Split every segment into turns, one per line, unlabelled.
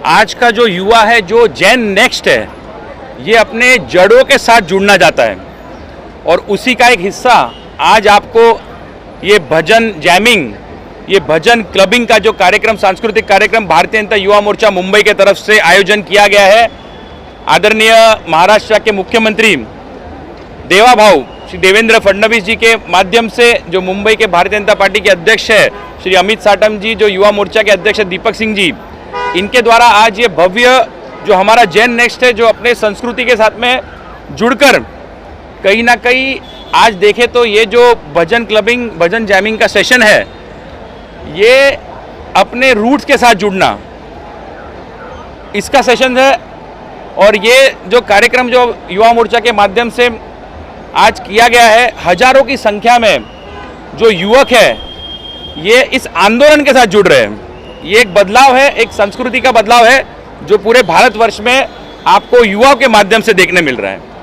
आज का जो युवा है, जो जेन नेक्स्ट है, ये अपने जड़ों के साथ जुड़ना चाहता है और उसी का एक हिस्सा आज आपको ये भजन जैमिंग, ये भजन क्लबिंग का जो कार्यक्रम, सांस्कृतिक कार्यक्रम भारतीय जनता युवा मोर्चा मुंबई के तरफ से आयोजन किया गया है। आदरणीय महाराष्ट्र के मुख्यमंत्री देवा भाऊ श्री देवेंद्र फडणवीस जी के माध्यम से, जो मुंबई के भारतीय जनता पार्टी के अध्यक्ष है श्री अमित साटम जी, जो युवा मोर्चा के अध्यक्ष है दीपक सिंह जी, इनके द्वारा आज ये भव्य जो हमारा जेन नेक्स्ट है, जो अपने संस्कृति के साथ में जुड़कर कहीं ना कहीं आज देखें तो ये जो भजन क्लबिंग, भजन जैमिंग का सेशन है, ये अपने रूट्स के साथ जुड़ना, इसका सेशन है। और ये जो कार्यक्रम जो युवा मोर्चा के माध्यम से आज किया गया है, हजारों की संख्या में जो युवक है ये इस आंदोलन के साथ जुड़ रहे हैं। ये एक बदलाव है, एक संस्कृति का बदलाव है जो पूरे भारतवर्ष में आपको युवाओं के माध्यम से देखने मिल रहा है।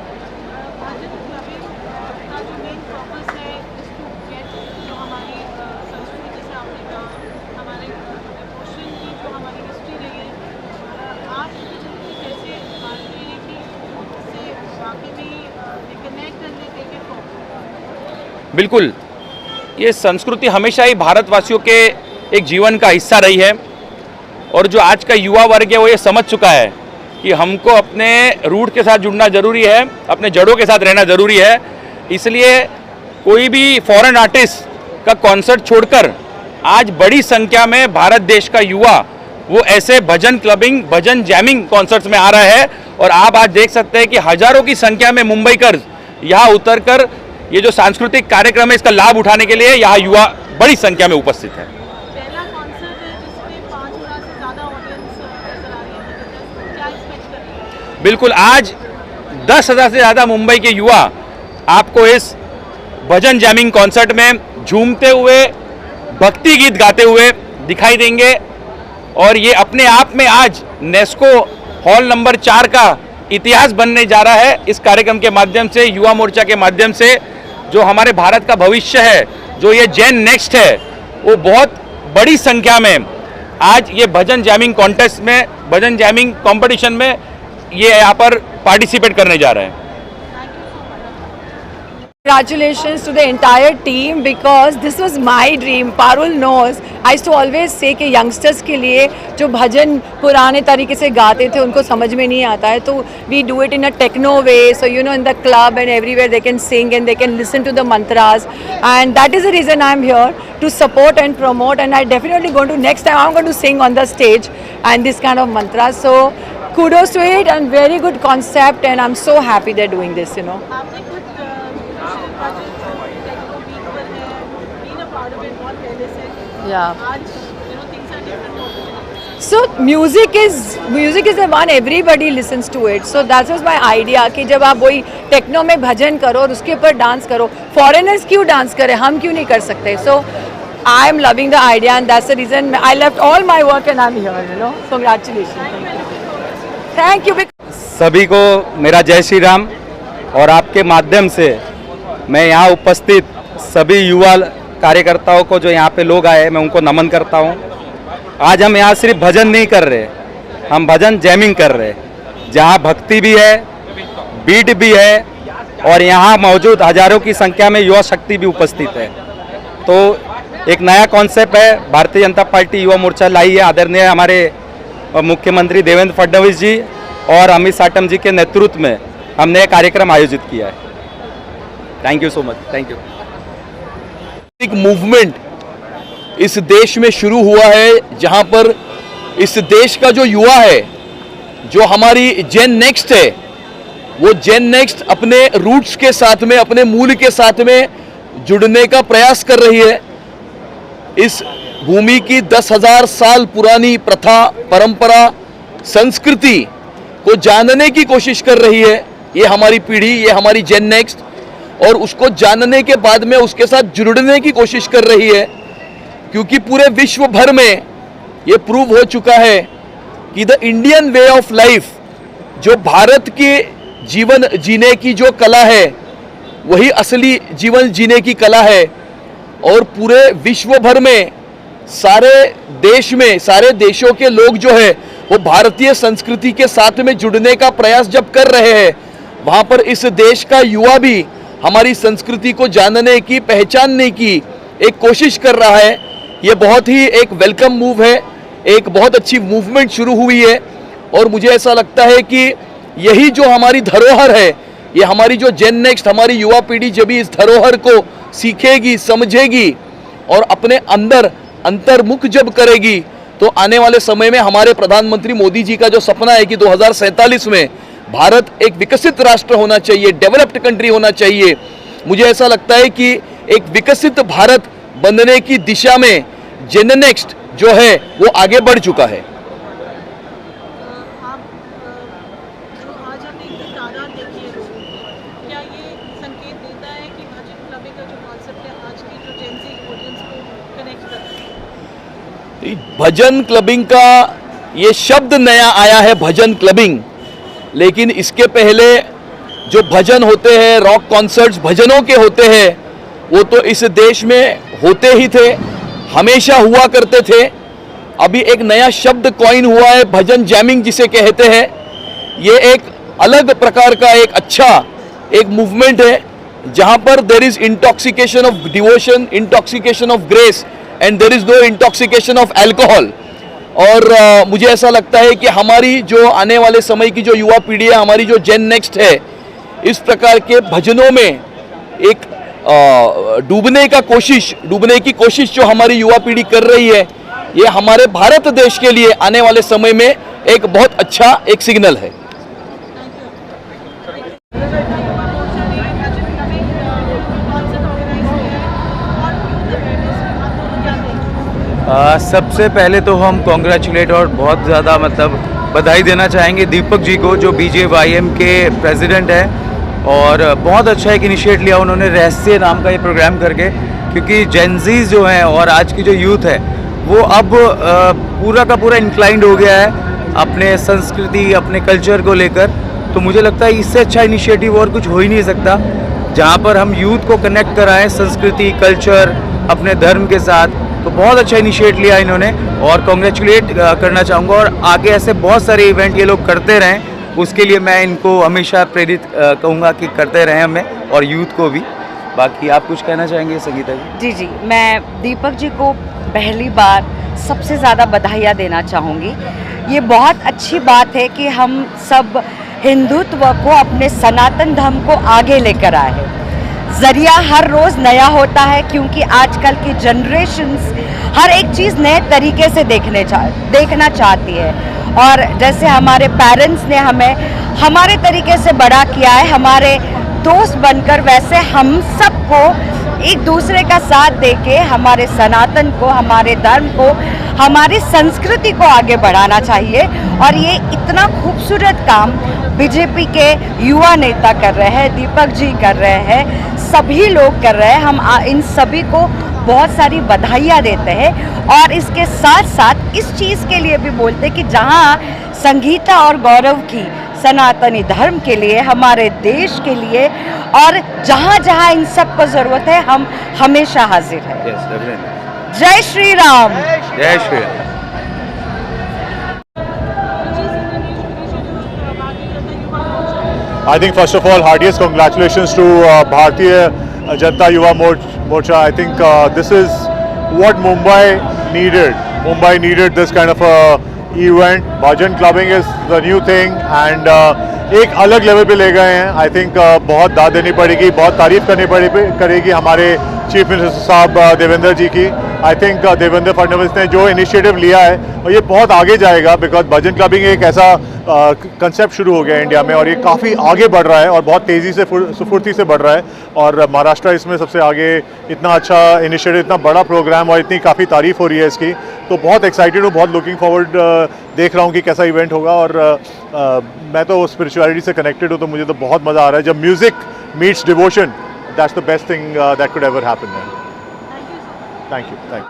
बिल्कुल, ये संस्कृति हमेशा ही भारतवासियों के एक जीवन का हिस्सा रही है और जो आज का युवा वर्ग है वो ये समझ चुका है कि हमको अपने रूट के साथ जुड़ना ज़रूरी है, अपने जड़ों के साथ रहना ज़रूरी है। इसलिए कोई भी फॉरेन आर्टिस्ट का कॉन्सर्ट छोड़कर आज बड़ी संख्या में भारत देश का युवा वो ऐसे भजन क्लबिंग, भजन जैमिंग कॉन्सर्ट्स में आ रहा है और आप आज देख सकते हैं कि हजारों की संख्या में मुंबईकर यहाँ उतरकर ये जो सांस्कृतिक कार्यक्रम है इसका लाभ उठाने के लिए यहाँ युवा बड़ी संख्या में उपस्थित है।
पहला कॉन्सर्ट है जिसमें 5,000 से ज़्यादा ऑडियंस नजर आ रही है, क्या एक्सपेक्ट कर रही है?
बिल्कुल, आज 10,000 से ज़्यादा मुंबई के युवा आपको इस भजन जैमिंग कॉन्सर्ट में झूमते हुए, भक्ति गीत गाते हुए दिखाई देंगे और ये अपने आप में आज नेस्को हॉल नंबर 4 का इतिहास बनने जा रहा है। इस कार्यक्रम के माध्यम से, युवा मोर्चा के माध्यम से, जो हमारे भारत का भविष्य है, जो ये जेन नेक्स्ट है, वो बहुत बड़ी संख्या में आज ये भजन जैमिंग कॉन्टेस्ट में, भजन जैमिंग कंपटीशन में ये यहाँ पर पार्टिसिपेट करने जा रहे हैं।
Congratulations to the entire team because this was my dream. Parul knows. I used to always say कि youngsters के लिए जो भजन पुराने तरीके से गाते थे उनको समझ में नहीं आता है, तो we do it in a techno way. So you know, in the club and everywhere they can sing and they can listen to the mantras, and that is the reason I'm here to support and promote. And I definitely going to, next time I'm going to sing on the stage and this kind of mantras. So kudos to it and very good concept, and I'm so happy they're doing this. You know. Yeah. So music is the one everybody listens to it. So that was my idea कि जब आप वही techno में भजन करो और उसके ऊपर dance करो, फॉरेनर्स क्यों डांस करें, हम क्यों नहीं कर सकते? So I am loving the idea and that's the reason I left all my work and I'm here. You know, congratulations. Thank you.
सभी को मेरा जय श्री राम। और आपके माध्यम से मैं यहाँ उपस्थित सभी युवा कार्यकर्ताओं को, जो यहाँ पे लोग आए, मैं उनको नमन करता हूँ। आज हम यहाँ सिर्फ भजन नहीं कर रहे, हम भजन जैमिंग कर रहे, जहाँ भक्ति भी है, बीट भी है और यहाँ मौजूद हजारों की संख्या में युवा शक्ति भी उपस्थित है। तो एक नया कॉन्सेप्ट है, भारतीय जनता पार्टी युवा मोर्चा लाई है। आदरणीय हमारे मुख्यमंत्री देवेंद्र फडणवीस जी और अमित साटम जी के नेतृत्व में हमने ये कार्यक्रम आयोजित किया है। Thank you so much. Thank you.
एक मूवमेंट इस देश में शुरू हुआ है, जहां पर इस देश का जो युवा है, जो हमारी जेन नेक्स्ट है, वो जेन नेक्स्ट अपने रूट्स के साथ में, अपने मूल के साथ में जुड़ने का प्रयास कर रही है। इस भूमि की 10,000 साल पुरानी प्रथा, परंपरा, संस्कृति को जानने की कोशिश कर रही है ये हमारी पीढ़ी, ये हमारी जेन नेक्स्ट, और उसको जानने के बाद में उसके साथ जुड़ने की कोशिश कर रही है। क्योंकि पूरे विश्व भर में ये प्रूव हो चुका है कि the Indian way of life, जो भारत के जीवन जीने की जो कला है, वही असली जीवन जीने की कला है। और पूरे विश्व भर में सारे देश में, सारे देशों के लोग जो है वो भारतीय संस्कृति के साथ में जुड़ने का प्रयास जब कर रहे हैं, वहाँ पर इस देश का युवा भी हमारी संस्कृति को जानने की, पहचानने की एक कोशिश कर रहा है। ये बहुत ही एक वेलकम मूव है, एक बहुत अच्छी मूवमेंट शुरू हुई है और मुझे ऐसा लगता है कि यही जो हमारी धरोहर है, ये हमारी जो जेन नेक्स्ट, हमारी युवा पीढ़ी जब भी इस धरोहर को सीखेगी, समझेगी और अपने अंदर अंतर्मुख जब करेगी, तो आने वाले समय में हमारे प्रधानमंत्री मोदी जी का जो सपना है कि 2047 में भारत एक विकसित राष्ट्र होना चाहिए, डेवलप्ड कंट्री होना चाहिए, मुझे ऐसा लगता है कि एक विकसित भारत बनने की दिशा में जेन नेक्स्ट जो है वो आगे बढ़ चुका है।
आप जो आज हमने एक तादाद देखी है लोगों की, क्या ये संकेत देता है कि भजन क्लबिंग का जो कॉन्सेप्ट है आज की जो जेन ज़ी ऑडियंस को कनेक्ट करता है?
भजन क्लबिंग का ये शब्द नया आया है, भजन क्लबिंग, लेकिन इसके पहले जो भजन होते हैं, रॉक कॉन्सर्ट्स भजनों के होते हैं, वो तो इस देश में होते ही थे, हमेशा हुआ करते थे। अभी एक नया शब्द कॉइन हुआ है, भजन जैमिंग जिसे कहते हैं। ये एक अलग प्रकार का एक अच्छा एक मूवमेंट है, जहां पर there is intoxication of devotion, intoxication of grace and there is no intoxication of alcohol. और मुझे ऐसा लगता है कि हमारी जो आने वाले समय की जो युवा पीढ़ी है, हमारी जो जेन नेक्स्ट है, इस प्रकार के भजनों में एक डूबने की कोशिश जो हमारी युवा पीढ़ी कर रही है, ये हमारे भारत देश के लिए आने वाले समय में एक बहुत अच्छा एक सिग्नल है।
सबसे पहले तो हम कॉन्ग्रेचुलेट और बहुत ज़्यादा बधाई देना चाहेंगे दीपक जी को, जो BJYM के प्रेसिडेंट हैं, और बहुत अच्छा एक इनिशिएट लिया उन्होंने रहस्य नाम का ये प्रोग्राम करके, क्योंकि जेनजीज जो हैं और आज की जो यूथ है वो अब पूरा का पूरा इंक्लाइंड हो गया है अपने संस्कृति, अपने कल्चर को लेकर। तो मुझे लगता है इससे अच्छा इनिशिएटिव और कुछ हो ही नहीं सकता, जहाँ पर हम यूथ को कनेक्ट कराएं संस्कृति, कल्चर, अपने धर्म के साथ। तो बहुत अच्छा इनिशिएट लिया इन्होंने और कॉन्ग्रेचुलेट करना चाहूँगा, और आगे ऐसे बहुत सारे इवेंट ये लोग करते रहें, उसके लिए मैं इनको हमेशा प्रेरित कहूँगा कि करते रहें हमें और यूथ को भी। बाकी आप कुछ कहना चाहेंगे संगीता जी?
जी, मैं दीपक जी को पहली बार सबसे ज़्यादा बधाइयाँ देना चाहूँगी। ये बहुत अच्छी बात है कि हम सब हिंदुत्व को, अपने सनातन धर्म को आगे लेकर आए हैं। ज़रिया हर रोज़ नया होता है, क्योंकि आजकल की जनरेशन्स हर एक चीज़ नए तरीके से देखना चाहती है। और जैसे हमारे पेरेंट्स ने हमें हमारे तरीके से बड़ा किया है, हमारे दोस्त बनकर, वैसे हम सबको एक दूसरे का साथ देके हमारे सनातन को, हमारे धर्म को, हमारी संस्कृति को आगे बढ़ाना चाहिए। और ये इतना खूबसूरत काम बीजेपी के युवा नेता कर रहे हैं, दीपक जी कर रहे हैं, सभी लोग कर रहे हैं। हम इन सभी को बहुत सारी बधाइयाँ देते हैं और इसके साथ साथ इस चीज़ के लिए भी बोलते हैं कि जहाँ संगीता और गौरव की सनातनी धर्म के लिए, हमारे देश के लिए, और जहाँ जहाँ इन सब को ज़रूरत है, हम हमेशा हाजिर हैं। जय श्री राम।
जय Shri Ram.
I think first of all, heartiest congratulations to Bharatiya Janata Yuva Morcha. I think this is what Mumbai needed. Mumbai needed this kind of a event. Bhajan clubbing is the new thing and एक अलग level पे ले गए हैं। I think बहुत दाद देनी पड़ेगी, बहुत तारीफ करनी करेगी हमारे चीफ मिनिस्टर साहब देवेंद्र जी की। आई थिंक देवेंद्र फडणवीस ने जो इनिशिएटिव लिया है और ये बहुत आगे जाएगा, बिकॉज भजन क्लबिंग एक ऐसा कंसेप्ट शुरू हो गया है इंडिया में और ये काफ़ी आगे बढ़ रहा है और बहुत तेज़ी से स्फूर्ति से बढ़ रहा है। और महाराष्ट्र इसमें सबसे आगे, इतना अच्छा इनिशिएटिव, इतना बड़ा प्रोग्राम और इतनी काफ़ी तारीफ हो रही है इसकी, तो बहुत एक्साइटेड हूँ, बहुत लुकिंग फॉरवर्ड देख रहा हूँ कि कैसा इवेंट होगा। और मैं तो स्पिरिचुअलिटी से कनेक्टेड हूँ, तो मुझे तो बहुत मज़ा आ रहा है। जब music meets devotion, that's the best thing that could ever happen. Thank you.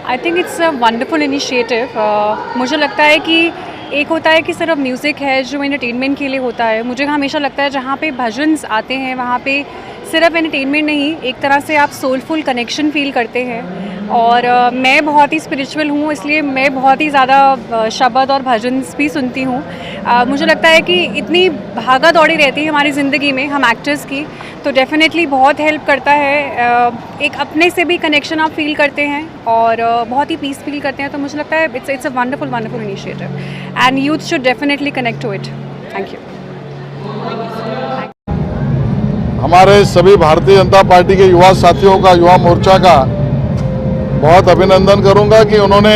I think it's a wonderful initiative. मुझे लगता है कि एक होता है कि सिर्फ म्यूज़िक है जो एंटरटेनमेंट के लिए होता है। मुझे हमेशा लगता है जहाँ पे भजन्स आते हैं वहाँ पे सिर्फ एंटरटेनमेंट नहीं, एक तरह से आप सोलफुल कनेक्शन फील करते हैं। और मैं बहुत ही स्पिरिचुअल हूँ, इसलिए मैं बहुत ही ज़्यादा शब्द और भजन्स भी सुनती हूँ। मुझे लगता है कि इतनी भागा दौड़ी रहती है हमारी ज़िंदगी में हम एक्टर्स की, तो डेफिनेटली बहुत हेल्प करता है। एक अपने से भी कनेक्शन आप फील करते हैं और बहुत ही पीस फील करते हैं। तो मुझे लगता है it's a wonderful initiative and youth should definitely connect to it. Thank you.
हमारे सभी भारतीय जनता पार्टी के युवा साथियों का, युवा मोर्चा का बहुत अभिनंदन करूंगा कि उन्होंने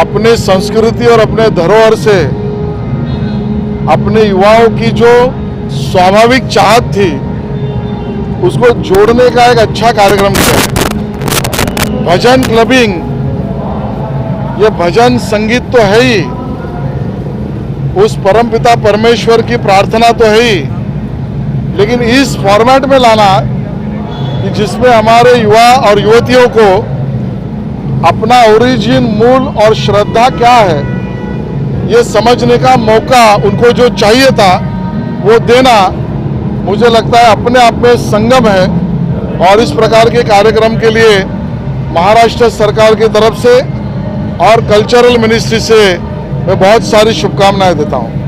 अपने संस्कृति और अपने धरोहर से अपने युवाओं की जो स्वाभाविक चाहत थी उसको जोड़ने का एक अच्छा कार्यक्रम किया। भजन क्लबिंग, ये भजन संगीत तो है ही, उस परमपिता परमेश्वर की प्रार्थना तो है ही, लेकिन इस फॉर्मेट में लाना कि जिसमें हमारे युवा और युवतियों को अपना ओरिजिन, मूल और श्रद्धा क्या है ये समझने का मौका उनको जो चाहिए था वो देना, मुझे लगता है अपने आप में संगम है। और इस प्रकार के कार्यक्रम के लिए महाराष्ट्र सरकार की तरफ से और कल्चरल मिनिस्ट्री से मैं बहुत सारी शुभकामनाएं देता हूं।